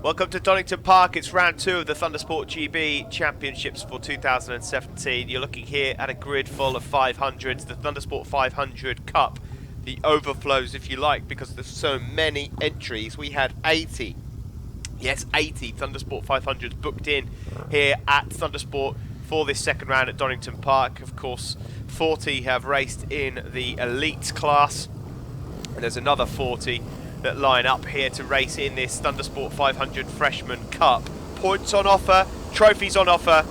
Welcome to Donington Park. It's round 2 of the Thundersport.gb Championships for 2017. You're looking here at a grid full of 500s, the Thundersport 500 Cup. The overflows, if you like, because there's so many entries. We had 80. Yes, 80 Thundersport 500s booked in here at Thundersport for this second round at Donington Park. Of course, 40 have raced in the elite class, and there's another 40 that line up here to race in this Thundersport 500 Freshman Cup. Points on offer, trophies on offer,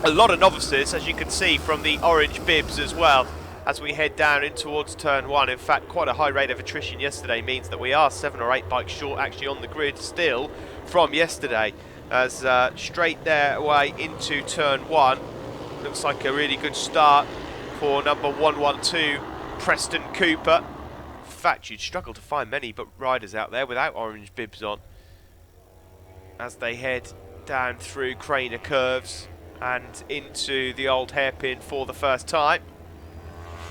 a lot of novices, as you can see from the orange bibs as well, as we head down in towards turn 1. In fact, quite a high rate of attrition yesterday means that we are 7 or 8 bikes short actually on the grid still from yesterday, as straight their way into turn 1. Looks like a really good start for number 112, Preston Cooper. In fact, you'd struggle to find many but riders out there without orange bibs on, as they head down through Craner curves and into the old hairpin for the first time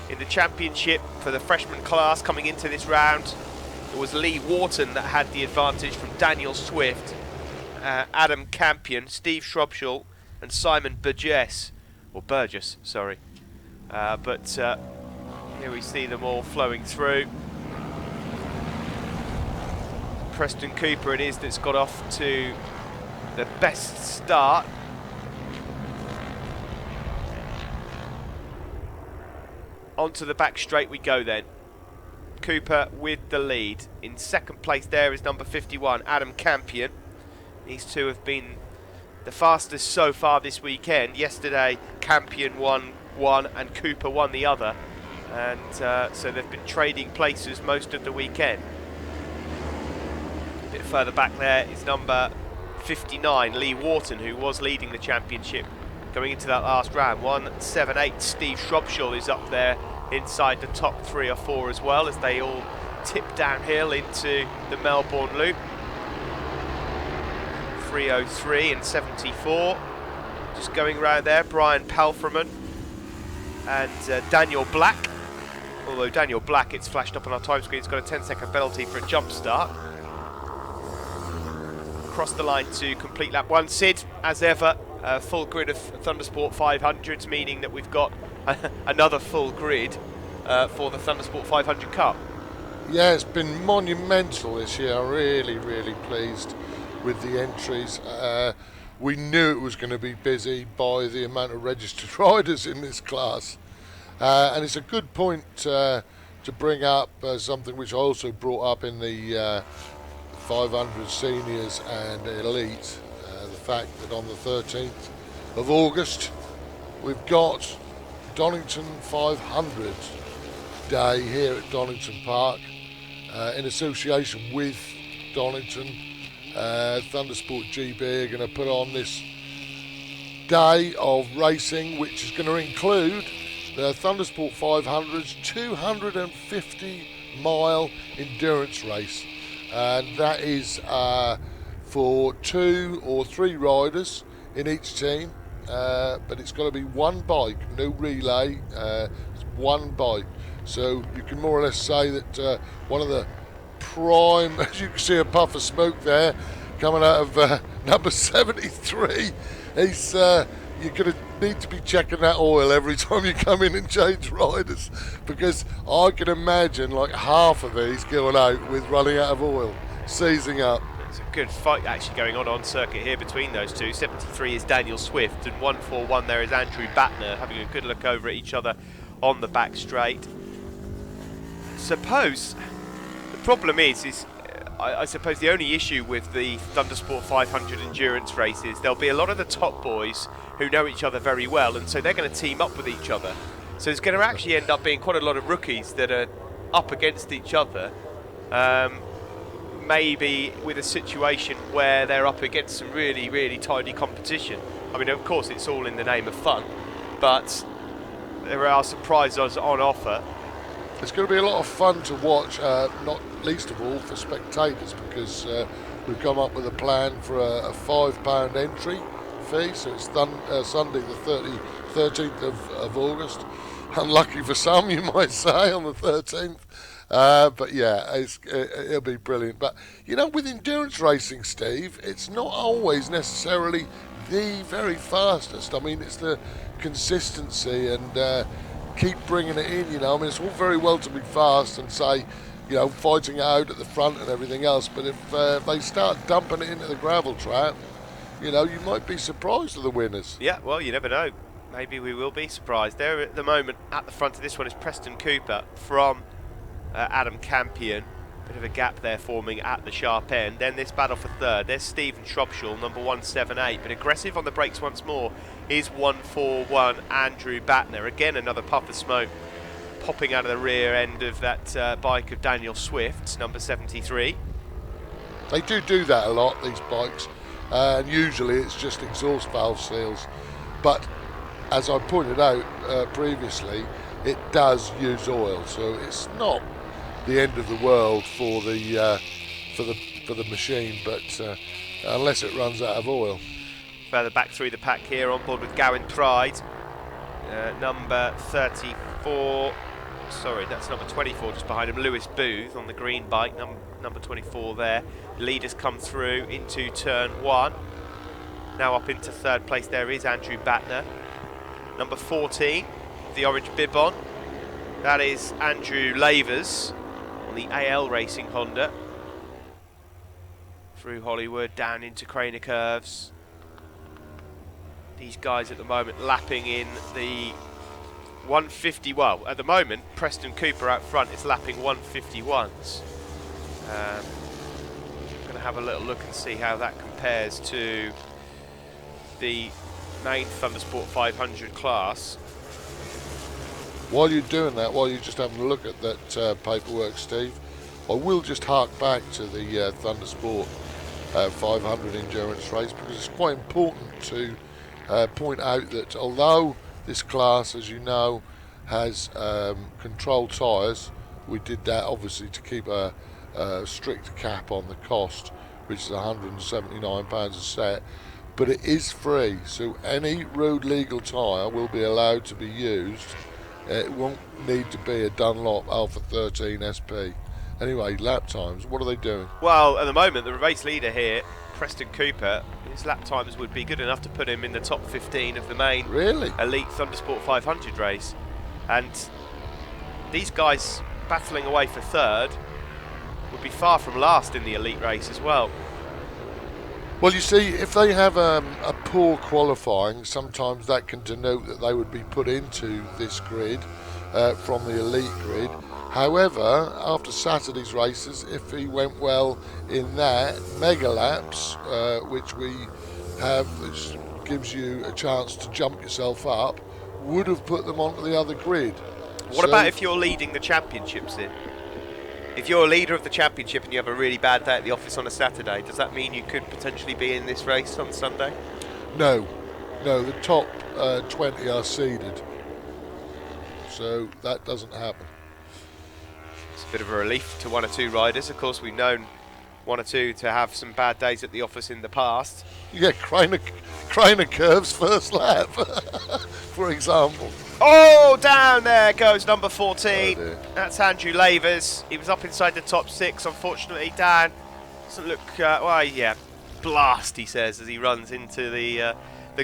in the championship for the freshman class. Coming into this round, it was Lee Wharton that had the advantage from Daniel Swift, Adam Campion, Steve Shrubshall and Simon Burgess, sorry. But here we see them all flowing through. Preston Cooper it is that's got off to the best start. Onto the back straight we go then. Cooper with the lead. In second place there is number 51, Adam Campion. These two have been the fastest so far this weekend. Yesterday Campion won one and Cooper won the other, and so they've been trading places most of the weekend. A bit further back there is number 59, Lee Wharton, who was leading the championship going into that last round. 178, Steve Shrubshall is up there inside the top 3 or 4 as well, as they all tip downhill into the Melbourne Loop. 303 and 74 just going round there. Brian Palfreman and Daniel Black, although Daniel Black, it's flashed up on our time screen, has got a 10-second penalty for a jump start. Across the line to complete lap 1. Sid, as ever, a full grid of Thundersport 500s, meaning that we've got another full grid for the Thundersport 500 Cup. Yeah, it's been monumental this year. I'm really pleased with the entries. We knew it was going to be busy by the amount of registered riders in this class, and it's a good point to bring up something which I also brought up in the 500 seniors and elite, the fact that on the 13th of August we've got Donington 500 Day here at Donington Park, in association with Donington. Thundersport.gb are going to put on this day of racing, which is going to include the Thundersport 500's 250 mile endurance race, and that is for 2 or 3 riders in each team, but it's got to be one bike, no relay, it's one bike. So you can more or less say that one of the prime, as you can see a puff of smoke there coming out of number 73, he's you're going to need to be checking that oil every time you come in and change riders, because I can imagine like half of these going out with running out of oil, seizing up. It's a good fight actually going on circuit here between those two. 73 is Daniel Swift, and 141 there is Andrew Batner, having a good look over at each other on the back straight. Suppose the problem is I suppose the only issue with the Thundersport 500 endurance races, there'll be a lot of the top boys who know each other very well, and so they're going to team up with each other. So there's going to actually end up being quite a lot of rookies that are up against each other, maybe with a situation where they're up against some really tidy competition. I mean, of course it's all in the name of fun, but there are surprises on offer. It's going to be a lot of fun to watch, not least of all for spectators, because we've come up with a plan for a £5 entry fee, so it's Sunday the 13th of August. Unlucky for some, you might say, on the 13th. But yeah, it'll be brilliant. But you know, with endurance racing, Steve, it's not always necessarily the very fastest. I mean, it's the consistency and keep bringing it in. You know, I mean, it's all very well to be fast and say, you know, fighting out at the front and everything else. But if they start dumping it into the gravel trap, you know, you might be surprised at the winners. Yeah, well, you never know. Maybe we will be surprised. There at the moment, at the front of this one, is Preston Cooper from Adam Campion. Bit of a gap there forming at the sharp end. Then this battle for third. There's Stephen Shropshall, number 178. But aggressive on the brakes once more is 141 Andrew Batner. Again, another puff of smoke popping out of the rear end of that bike of Daniel Swift, number 73. They do that a lot, these bikes. And usually it's just exhaust valve seals. But as I pointed out previously, it does use oil, so it's not the end of the world for the machine, but unless it runs out of oil. Further back through the pack here, on board with Gowan Pride, number 34. Sorry, that's number 24 just behind him. Lewis Booth on the green bike, number 24 there. Leaders come through into turn 1. Now up into third place there is Andrew Batner. Number 14, the orange bib on. That is Andrew Lavers on the AL Racing Honda. Through Hollywood, down into Craner Curves. These guys at the moment lapping in the 150, well, at the moment, Preston Cooper out front is lapping 151s. I'm going to have a little look and see how that compares to the main Thundersport 500 class. While you're doing that, while you're just having a look at that paperwork, Steve, I will just hark back to the Thundersport 500 endurance race, because it's quite important to point out that although this class, as you know, has controlled tyres, we did that obviously to keep a strict cap on the cost, which is £179 a set, but it is free, so any road legal tyre will be allowed to be used. It won't need to be a Dunlop Alpha 13 SP. Anyway, lap times, what are they doing? Well, at the moment, the race leader here, Preston Cooper, his lap times would be good enough to put him in the top 15 of the main elite Thundersport 500 race. And these guys battling away for third would be far from last in the elite race as well. Well, you see, if they have a poor qualifying, sometimes that can denote that they would be put into this grid from the elite grid. However, after Saturday's races, if he went well in that, mega laps, which we have, which gives you a chance to jump yourself up, would have put them onto the other grid. What about if you're leading the championships in? If you're a leader of the championship and you have a really bad day at the office on a Saturday, does that mean you could potentially be in this race on Sunday? No, the top 20 are seeded, so that doesn't happen. It's a bit of a relief to one or two riders. Of course, we've known one or two to have some bad days at the office in the past. Yeah, Craner Curves first lap, for example. Oh, down there goes number 14. Oh, that's Andrew Lavers. He was up inside the top 6, unfortunately. Dan doesn't look, well, yeah, blast, he says, as he runs into the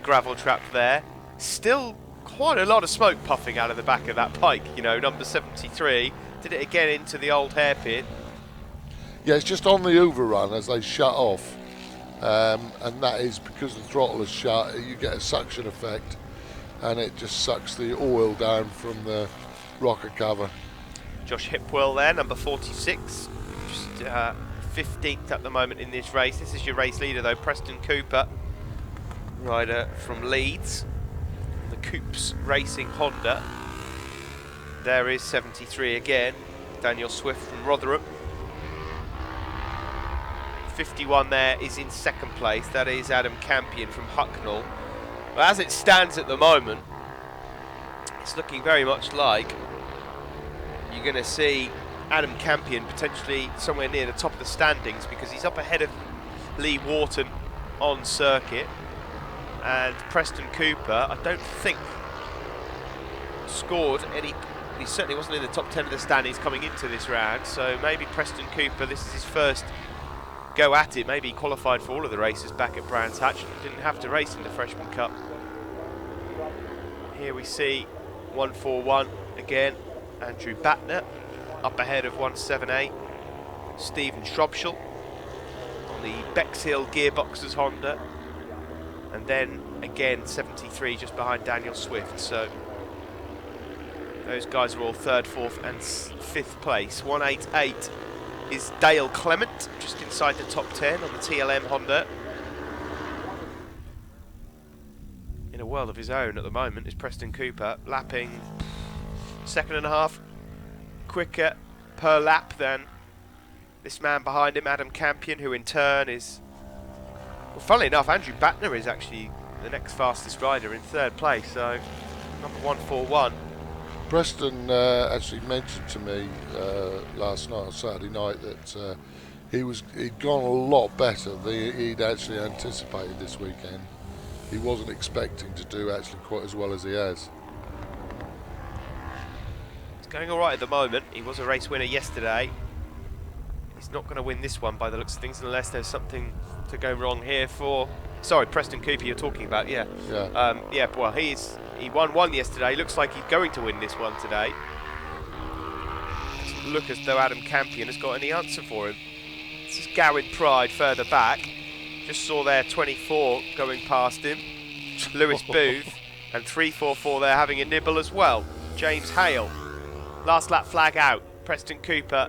gravel trap there. Still quite a lot of smoke puffing out of the back of that bike, you know, number 73. Did it again into the old hairpin. Yeah, it's just on the overrun as they shut off. And that is because the throttle is shut, you get a suction effect. And it just sucks the oil down from the rocker cover. Josh Hipwell there, number 46, just 15th at the moment in this race. This is your race leader though, Preston Cooper, rider from Leeds, the Coops Racing Honda. There is 73 again, Daniel Swift from Rotherham. 51 there is in second place, that is Adam Campion from Hucknall. Well, as it stands at the moment, it's looking very much like you're going to see Adam Campion potentially somewhere near the top of the standings, because he's up ahead of Lee Wharton on circuit, and Preston Cooper, I don't think, scored any he certainly wasn't in the top 10 of the standings coming into this round, so maybe Preston Cooper, this is his first go at it. Maybe he qualified for all of the races back at Brands Hatch and didn't have to race in the Freshman Cup. Here we see 141 again, Andrew Batner up ahead of 178, Stephen Shrubshall on the Bexhill Gearboxes Honda, and then again 73 just behind Daniel Swift. So those guys are all 3rd, 4th and 5th place. 188 is Dale Clement, just inside the top 10 on the TLM Honda. In a world of his own at the moment is Preston Cooper, lapping 2.5 quicker per lap than this man behind him, Adam Campion, who in turn is, well, funnily enough, Andrew Batner is actually the next fastest rider in 3rd place, so number 141. Preston actually mentioned to me last night, on Saturday night, that he'd gone a lot better than he'd actually anticipated this weekend. He wasn't expecting to do actually quite as well as he has. He's going all right at the moment. He was a race winner yesterday. He's not going to win this one by the looks of things, unless there's something to go wrong here for... Sorry, Preston Cooper you're talking about, yeah. Yeah, well, he won one yesterday. Looks like he's going to win this one today. Doesn't look as though Adam Campion has got any answer for him. This is Gowin Pride further back. Just saw there 24 going past him. Lewis Booth and 344 there having a nibble as well. James Hale. Last lap flag out. Preston Cooper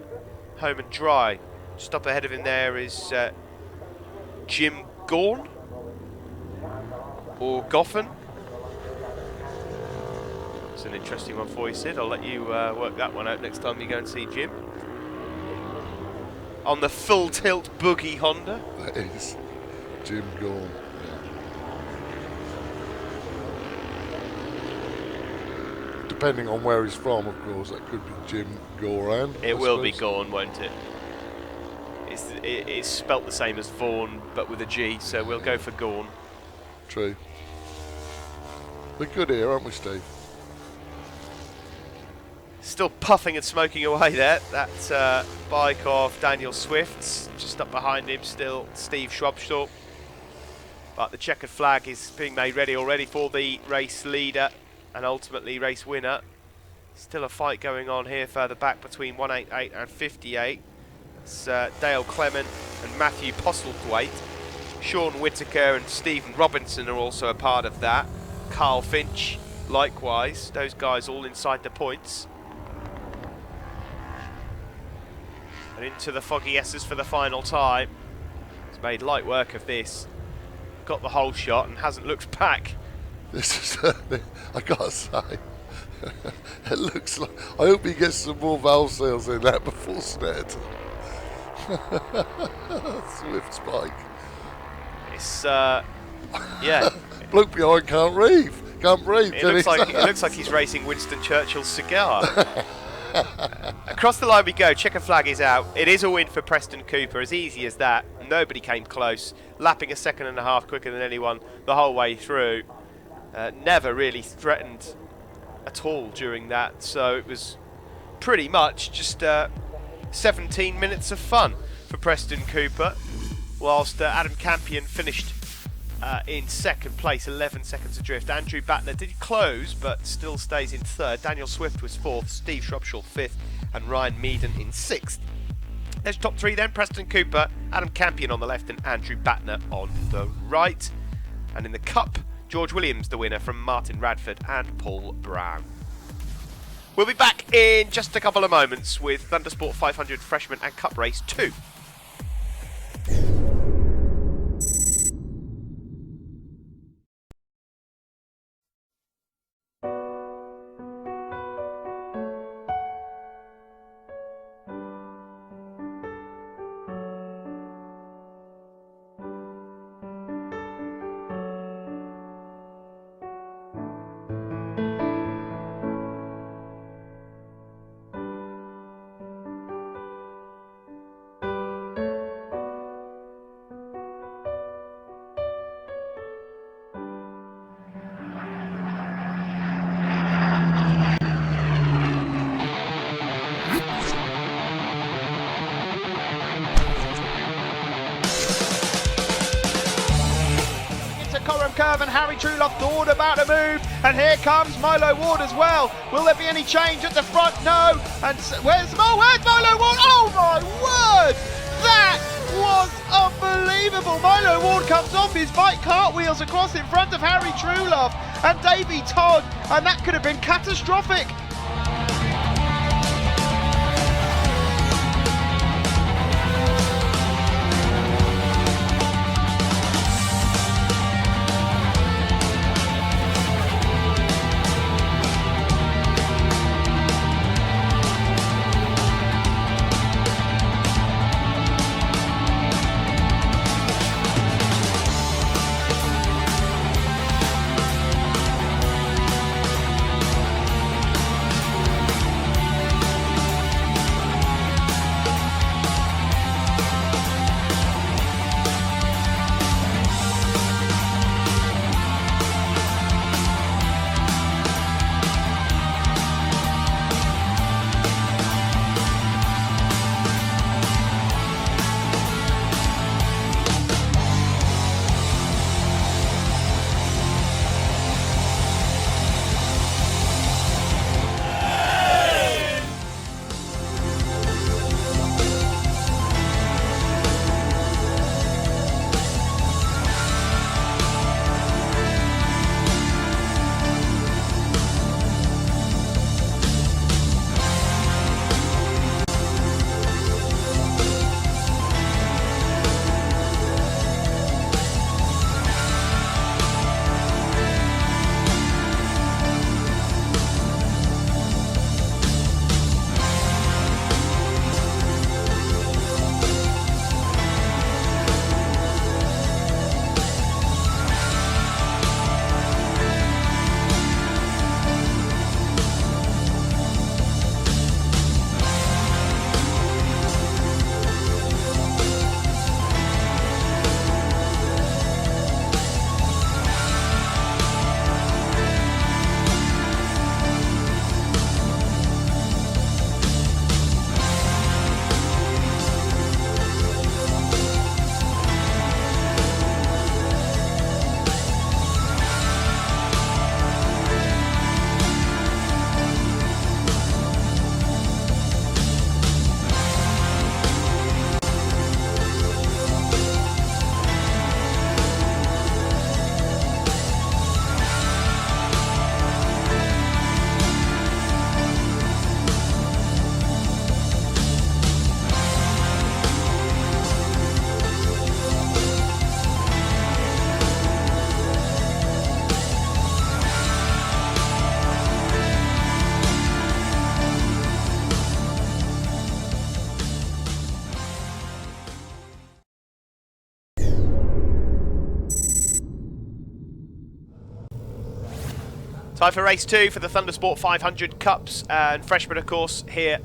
home and dry. Just up ahead of him there is Jim Gorn or Goffin. It's an interesting one for you, Sid. I'll let you work that one out next time you go and see Jim. On the full tilt boogie Honda. That is Jim Gorn. Yeah. Depending on where he's from, of course, that could be Jim Goran. It will be Gorn, won't it? It's spelt the same as Vaughan, but with a G, so we'll go for Gorn. True. We're good here, aren't we, Steve? Still puffing and smoking away there. That bike of Daniel Swift's. Just up behind him still Steve Shrubshall. But the checkered flag is being made ready already for the race leader and ultimately race winner. Still a fight going on here further back between 188 and 58. It's Dale Clement and Matthew Postlethwaite. Sean Whittaker and Stephen Robinson are also a part of that. Carl Finch likewise. Those guys all inside the points. And into the Foggy S's for the final time. He's made light work of this. Got the whole shot and hasn't looked back. This is, I gotta say, it looks like, I hope he gets some more valve seals in that before Sned. Swift's bike. It's, yeah. Bloke behind can't breathe. It looks like he's racing Winston Churchill's cigar. Across the line we go. Checker flag is out. It is a win for Preston Cooper, as easy as that. Nobody came close, lapping 1.5 seconds quicker than anyone the whole way through. Never really threatened at all during that, so it was pretty much just 17 minutes of fun for Preston Cooper, whilst Adam Campion finished in 2nd place, 11 seconds adrift. Andrew Batner did close, but still stays in 3rd. Daniel Swift was 4th, Steve Shrubshall 5th, and Ryan Meaden in 6th. There's top 3 then, Preston Cooper, Adam Campion on the left, and Andrew Batner on the right. And in the Cup, George Williams the winner from Martin Radford and Paul Brown. We'll be back in just a couple of moments with Thundersport 500 Freshman and Cup Race 2. curve, and Harry Truelove thought about a move, and here comes Milo Ward as well. Will there be any change at the front? No. And where's Milo Ward? Oh my word! That was unbelievable. Milo Ward comes off his bike, cartwheels across in front of Harry Truelove and Davey Todd, and that could have been catastrophic. Time for race 2 for the Thundersport500 Cups, and freshman of course here,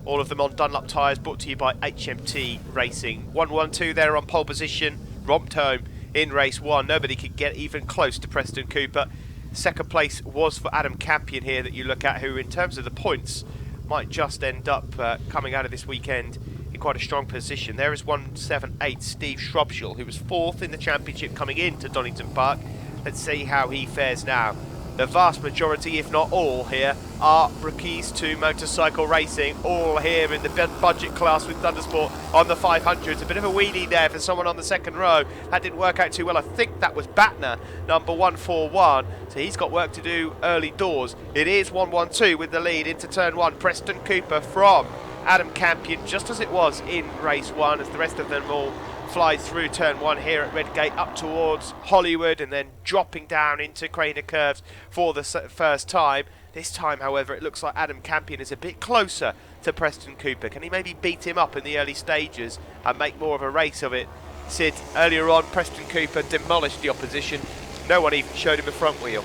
all of them on Dunlop tyres, brought to you by HMT Racing. 1-1-2 there on pole position, romped home in race 1. Nobody could get even close to Preston Cooper. Second place was for Adam Campion here that you look at, who in terms of the points might just end up coming out of this weekend in quite a strong position. There is 178 Steve Shrubshall, who was 4th in the championship coming into Donington Park. Let's see how he fares now. The vast majority, if not all here, are rookies to motorcycle racing, all here in the budget class with Thundersport on the 500s. A bit of a wheelie there for someone on the second row. That didn't work out too well. I think that was Batner, number 141. So he's got work to do early doors. It is 1-1-2 with the lead into turn 1. Preston Cooper from Adam Campion, just as it was in race 1, as the rest of them all fly through turn 1 here at Redgate up towards Hollywood, and then dropping down into Craner Curves for the first time. This time, however, it looks like Adam Campion is a bit closer to Preston Cooper. Can he maybe beat him up in the early stages and make more of a race of it? Sid, earlier on, Preston Cooper demolished the opposition. No one even showed him a front wheel.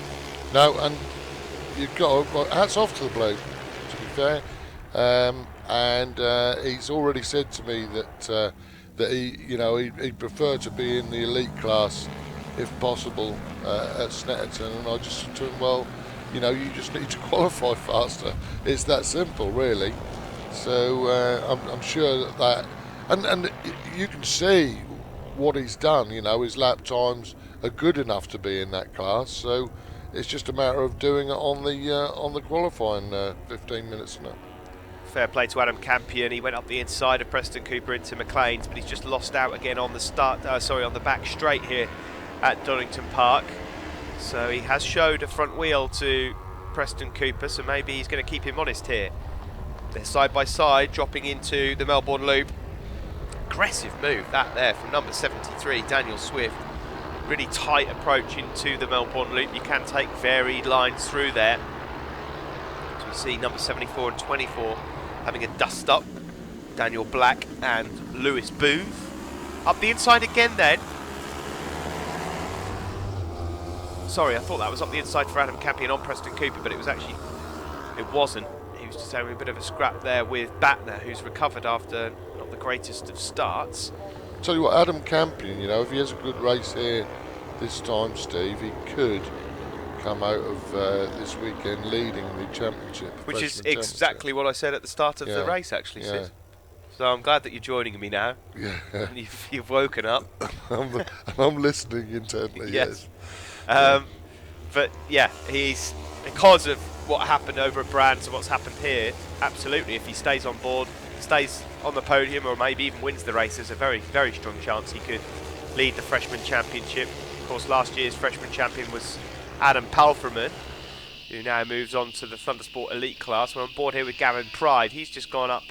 No, and you've got hats off to the bloke, to be fair. And he's already said to me that that he'd prefer to be in the elite class if possible at Snetterton. And I just said to him, well, you just need to qualify faster. It's that simple, really. So I'm sure that and you can see what he's done. His lap times are good enough to be in that class. So it's just a matter of doing it on the qualifying 15 minutes now. Fair play to Adam Campion. He went up the inside of Preston Cooper into McLean's, but he's just lost out again on the on the back straight here at Donington Park. So he has showed a front wheel to Preston Cooper, so maybe he's going to keep him honest here. They're side by side, dropping into the Melbourne Loop. Aggressive move that there from number 73, Daniel Swift. Really tight approach into the Melbourne Loop. You can take varied lines through there. So we see number 74 and 24 having a dust up. Daniel Black and Lewis Booth. Up the inside again then. Sorry, I thought that was up the inside for Adam Campion on Preston Cooper, but it wasn't. He was just having a bit of a scrap there with Batner, who's recovered after not the greatest of starts. Tell you what, Adam Campion, you know, if he has a good race here this time, Steve, he could come out of this weekend leading the championship. Which is exactly what I said at the start of the race, actually, Sid. So I'm glad that you're joining me now. Yeah. And you've woken up. I'm listening intently, yes. But yeah, he's, because of what happened over at Brands and what's happened here, absolutely, if he stays on board, stays on the podium, or maybe even wins the race, there's a very, very strong chance he could lead the Freshman Championship. Of course, last year's Freshman Champion was Adam Palfreman, who now moves on to the Thundersport Elite class. We're on board here with Gavin Pride. He's just gone up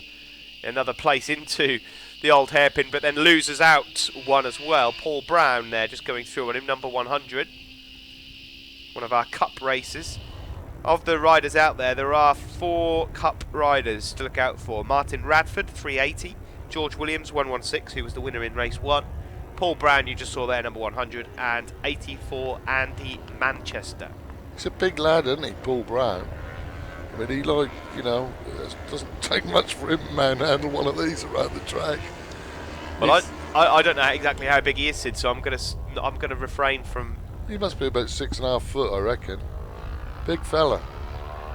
another place into the old hairpin, but then loses out one as well. Paul Brown there just going through on him, number 100. One of our cup races. Of the riders out there, there are 4 cup riders to look out for. Martin Radford, 380. George Williams, 116, who was the winner in race 1. Paul Brown, you just saw there, number 100. And 84, Andy Manchester. He's a big lad, isn't he, Paul Brown? I mean, he it doesn't take much for him to manhandle one of these around the track. Well, I don't know exactly how big he is, Sid, so I'm gonna refrain from. He must be about 6.5 foot, I reckon. Big fella.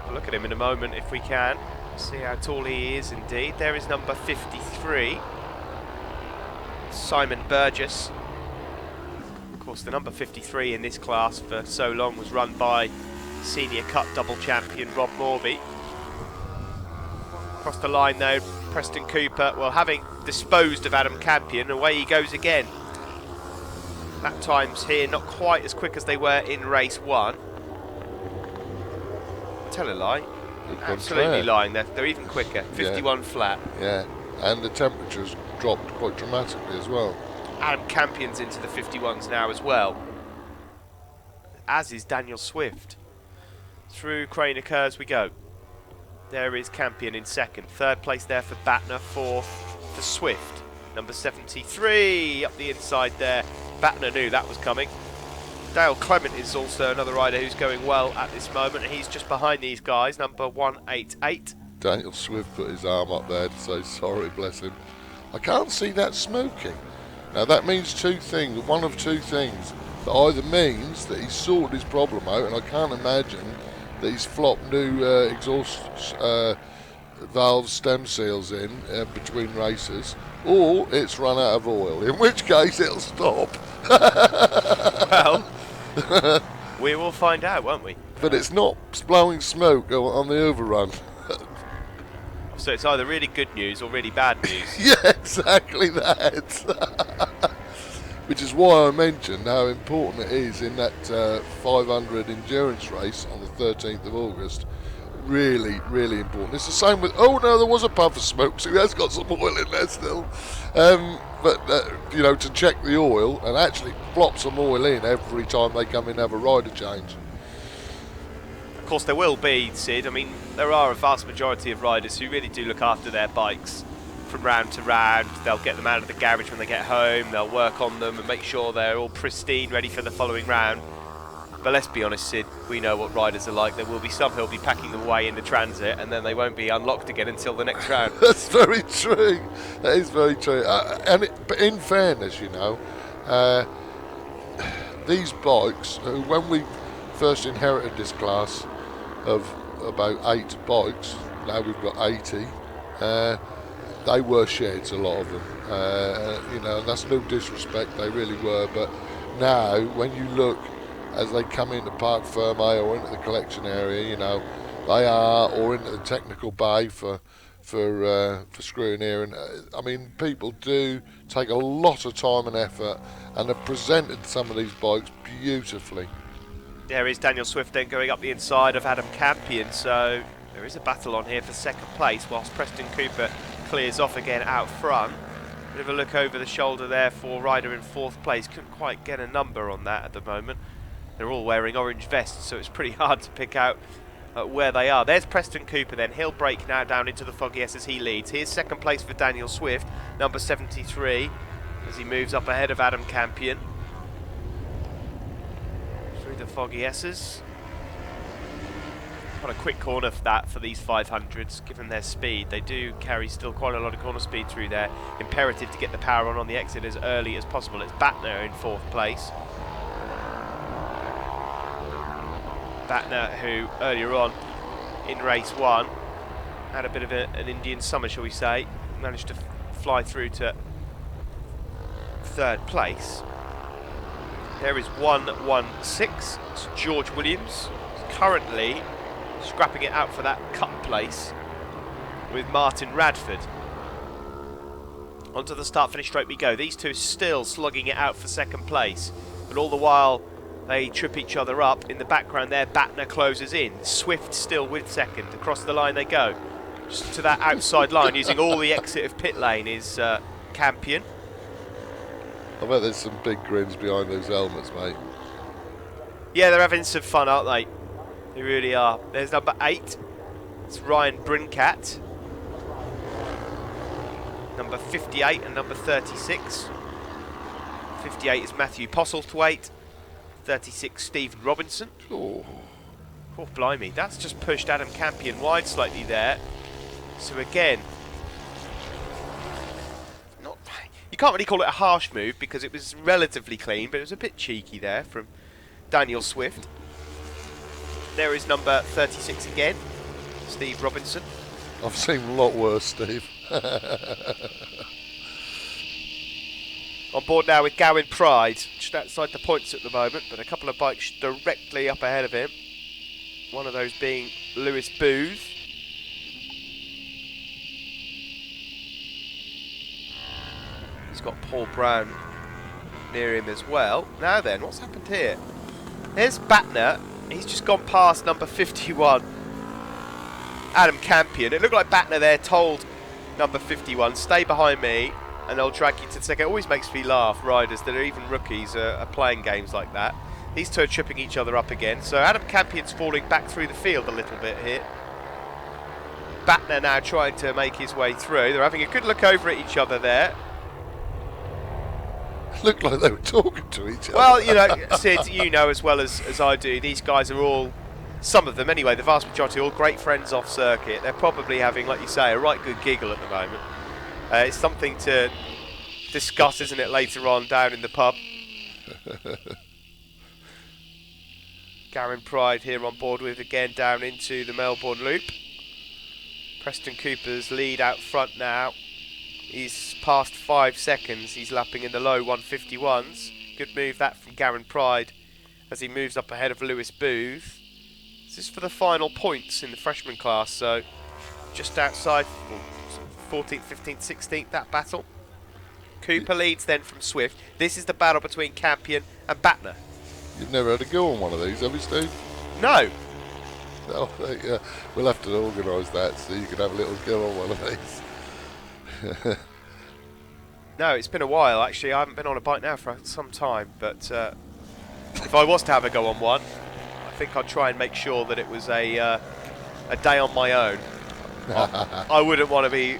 We'll look at him in a moment if we can. See how tall he is indeed. There is number 53, Simon Burgess. Of course, the number 53 in this class for so long was run by Senior Cup double champion Rob Morby. Across the line though, Preston Cooper, well, having disposed of Adam Campion, away he goes again. Lap times here not quite as quick as they were in race 1. Tell a lie. Absolutely lying. They're even quicker. 51 flat. Yeah, and the temperature's dropped quite dramatically as well. Adam Campion's into the 51s now as well, as is Daniel Swift. Through Craner Curves we go. There is Campion in second. Third place there for Batner. Fourth for Swift. Number 73 up the inside there. Batner knew that was coming. Dale Clement is also another rider who's going well at this moment. He's just behind these guys, number 188. Daniel Swift put his arm up there to say sorry, bless him. I can't see that smoking. Now that means two things, one of two things. That either means that he's sorted his problem out, and I can't imagine that he's flopped new exhaust valve stem seals in between races, or it's run out of oil, in which case it'll stop. Well, we will find out, won't we? But it's not blowing smoke on the overrun. So it's either really good news or really bad news. Yeah, exactly that. Which is why I mentioned how important it is in that 500 endurance race on the 13th of August. Really, really important. It's the same with, oh no, there was a puff of smoke, so he has got some oil in there still. You know, to check the oil and actually plop some oil in every time they come in and have a rider change. Of course, there will be, Sid. I mean, there are a vast majority of riders who really do look after their bikes from round to round. They'll get them out of the garage when they get home, they'll work on them and make sure they're all pristine, ready for the following round. But let's be honest, Sid, we know what riders are like. There will be some who'll be packing them away in the transit and then they won't be unlocked again until the next round. That's very true. That is very true. But in fairness, you know, these bikes, when we first inherited this class of about 8 bikes, now we've got 80, they were sheds, a lot of them. You know, that's no disrespect, they really were, but now, when you look as they come into Parc Ferme or into the collection area, you know, they are, or into the technical bay for screwing here. And I mean, people do take a lot of time and effort, and have presented some of these bikes beautifully. There is Daniel Swift then going up the inside of Adam Campion, so there is a battle on here for second place, whilst Preston Cooper clears off again out front. Bit of a look over the shoulder there for Ryder in fourth place. Couldn't quite get a number on that at the moment. They're all wearing orange vests, so it's pretty hard to pick out where they are. There's Preston Cooper then. He'll break now down into the Foggy S as he leads. Here's second place for Daniel Swift, number 73, as he moves up ahead of Adam Campion. Through the Foggy S's. Quite a quick corner for that for these 500s, given their speed. They do carry still quite a lot of corner speed through there. Imperative to get the power on the exit as early as possible. It's Batner in fourth place. Batner, who earlier on in race one had a bit of an Indian summer, shall we say, managed to fly through to third place. There is 116. It's George Williams, currently scrapping it out for that cup place with Martin Radford. Onto the start-finish straight we go. These two still slugging it out for second place, but all the while they trip each other up. In the background there, Batner closes in. Swift still with second. Across the line they go. Just to that outside line, using all the exit of pit lane is Campion. I bet there's some big grins behind those helmets, mate. Yeah, they're having some fun, aren't they? They really are. There's number 8. It's Ryan Brincat. Number 58 and number 36. 58 is Matthew Postlethwaite. 36, Stephen Robinson. Oh, blimey, that's just pushed Adam Campion wide slightly there. So again, you can't really call it a harsh move because it was relatively clean, but it was a bit cheeky there from Daniel Swift. There is number 36 again, Steve Robinson. I've seen a lot worse, Steve. On board now with Gowan Pride, just outside the points at the moment, but a couple of bikes directly up ahead of him. One of those being Lewis Booth. He's got Paul Brown near him as well. Now then, what's happened here? There's Batner. He's just gone past number 51, Adam Campion. It looked like Batner there told number 51, stay behind me, and they'll drag you to the second. It always makes me laugh, riders that are even rookies are playing games like that. These two are tripping each other up again. So Adam Campion's falling back through the field a little bit here. Batner now trying to make his way through. They're having a good look over at each other there. Looked like they were talking to each other. Well, you know, Sid, you know as well as I do, these guys are all, some of them anyway, the vast majority, all great friends off circuit. They're probably having, like you say, a right good giggle at the moment. It's something to discuss, isn't it, later on down in the pub. Garen Pride here on board with again down into the Melbourne Loop. Preston Cooper's lead out front now. He's past 5 seconds. He's lapping in the low 151s. Good move that from Garen Pride as he moves up ahead of Lewis Booth. This is for the final points in the freshman class, so just outside 14th, 15th, 16th, that battle. Cooper leads then from Swift. This is the battle between Campion and Batner. You've never had a go on one of these, have you, Steve? No. No, we'll have to organise that so you can have a little go on one of these. No, it's been a while actually. I haven't been on a bike now for some time, but if I was to have a go on one, I think I'd try and make sure that it was a day on my own. I wouldn't want to be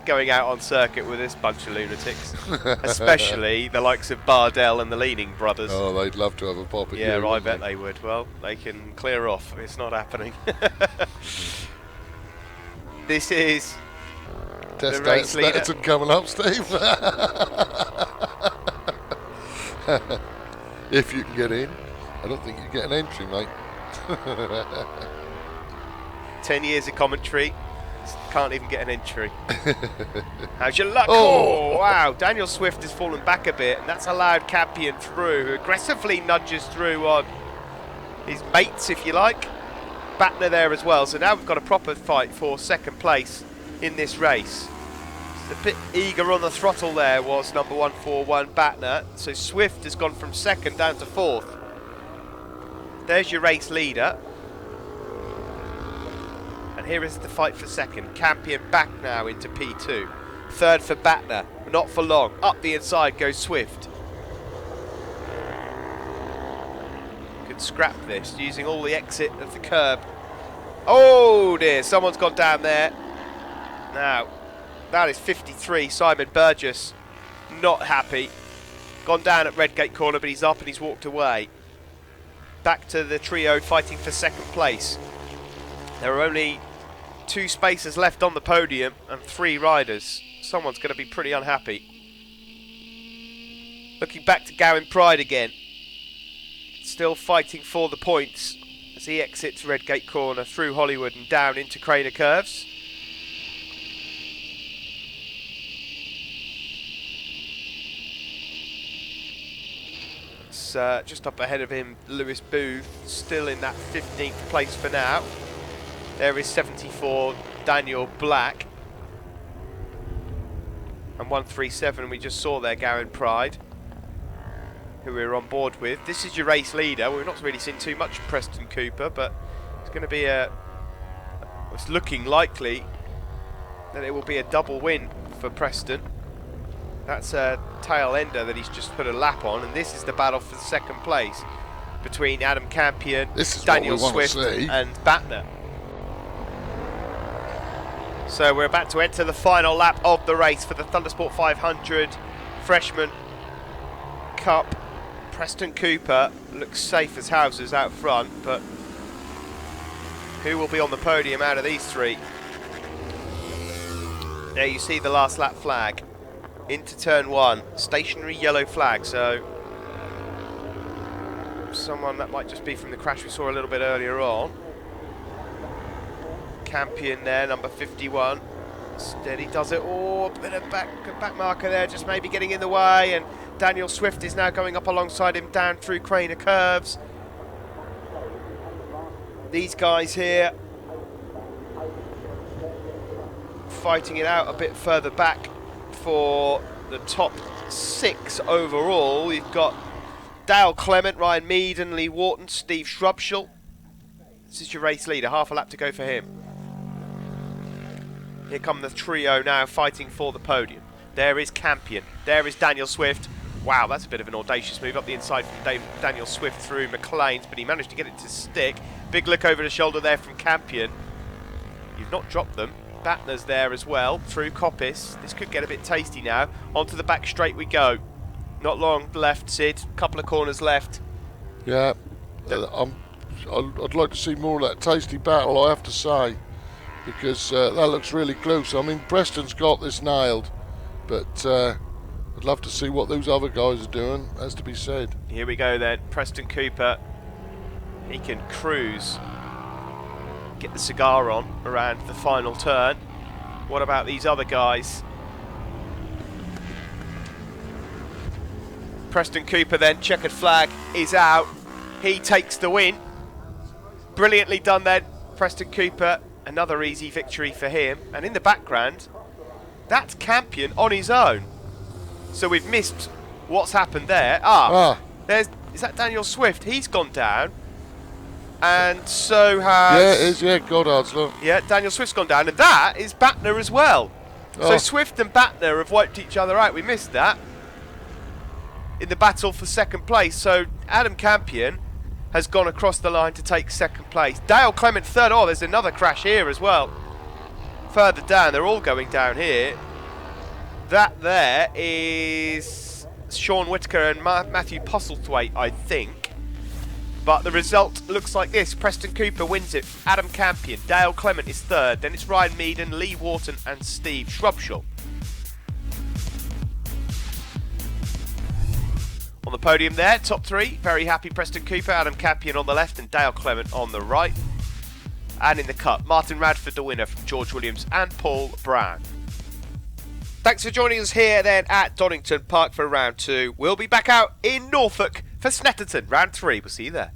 going out on circuit with this bunch of lunatics, especially the likes of Bardell and the Leaning brothers. Oh, they'd love to have a pop at you. Yeah, I bet they would. Well, they can clear off. It's not happening. This is Test the race leader. Stetson coming up, Steve. If you can get in. I don't think you get an entry, mate. 10 years of commentary. Can't even get an entry. How's your luck? Oh. Oh, wow. Daniel Swift has fallen back a bit, and that's allowed Campion through, who aggressively nudges through on his mates, if you like. Batner there as well. So now we've got a proper fight for second place in this race. Just a bit eager on the throttle there was number 141 Batner. So Swift has gone from second down to fourth. There's your race leader. And here is the fight for second. Campion back now into P2. Third for Batner, but not for long. Up the inside goes Swift. Could scrap this using all the exit of the curb. Oh dear, someone's gone down there. Now, that is 53, Simon Burgess. Not happy. Gone down at Redgate corner, but he's up and he's walked away. Back to the trio fighting for second place. There are only 2 spaces left on the podium and 3 riders. Someone's going to be pretty unhappy. Looking back to Gowan Pride again. Still fighting for the points as he exits Redgate corner through Hollywood and down into Craner Curves. It's just up ahead of him, Lewis Booth, still in that 15th place for now. There is 74, Daniel Black. And 137 we just saw there, Gowan Pride, who we're on board with. This is your race leader. We've not really seen too much of Preston Cooper, but it's going to be it's looking likely that it will be a double win for Preston. That's a tail ender that he's just put a lap on, and this is the battle for second place between Adam Campion, Daniel Swift and Batner. So we're about to enter the final lap of the race for the Thundersport 500 Freshman Cup. Preston Cooper looks safe as houses out front, but who will be on the podium out of these 3? There you see the last lap flag. Into turn 1, stationary yellow flag, so someone that might just be from the crash we saw a little bit earlier on. Campion there, number 51. Steady does it. Oh, a bit of back marker there, just maybe getting in the way, and Daniel Swift is now going up alongside him down through Craner Curves. These guys here fighting it out a bit further back for the top 6 overall. You've got Dale Clement, Ryan Mead and Lee Wharton, Steve Shrubshall. This is your race leader, half a lap to go for him. Here come the trio now fighting for the podium. There is Campion, there is Daniel Swift. Wow, that's a bit of an audacious move up the inside from Daniel Swift through McLean's, but he managed to get it to stick. Big look over the shoulder there from Campion. You've not dropped them. Batner's there as well, through Coppice. This could get a bit tasty now. Onto the back straight we go. Not long left, Sid. Couple of corners left. Yeah, I'd like to see more of that tasty battle, I have to say, because that looks really close. I mean, Preston's got this nailed, but I'd love to see what those other guys are doing, as to be said. Here we go then. Preston Cooper, he can cruise. Get the cigar on around the final turn. What about these other guys? Preston Cooper then, checkered flag is out. He takes the win. Brilliantly done then, Preston Cooper. Another easy victory for him. And in the background, that's Campion on his own. So we've missed what's happened there. Is that Daniel Swift? He's gone down. And so has... Yeah, it is, yeah, Goddard's, look. Yeah, Daniel Swift's gone down, and that is Batner as well. So Swift and Batner have wiped each other out. We missed that in the battle for second place. So Adam Campion has gone across the line to take second place. Dale Clement third. Oh, there's another crash here as well. Further down, they're all going down here. That there is Sean Whitaker and Matthew Postlethwaite, I think. But the result looks like this. Preston Cooper wins it. Adam Campion. Dale Clement is third. Then it's Ryan Meaden, Lee Wharton and Steve Shrubshall. On the podium there, top 3. Very happy Preston Cooper. Adam Campion on the left and Dale Clement on the right. And in the Cup, Martin Radford the winner from George Williams and Paul Brown. Thanks for joining us here then at Donington Park for round 2. We'll be back out in Norfolk for Snetterton round 3. We'll see you there.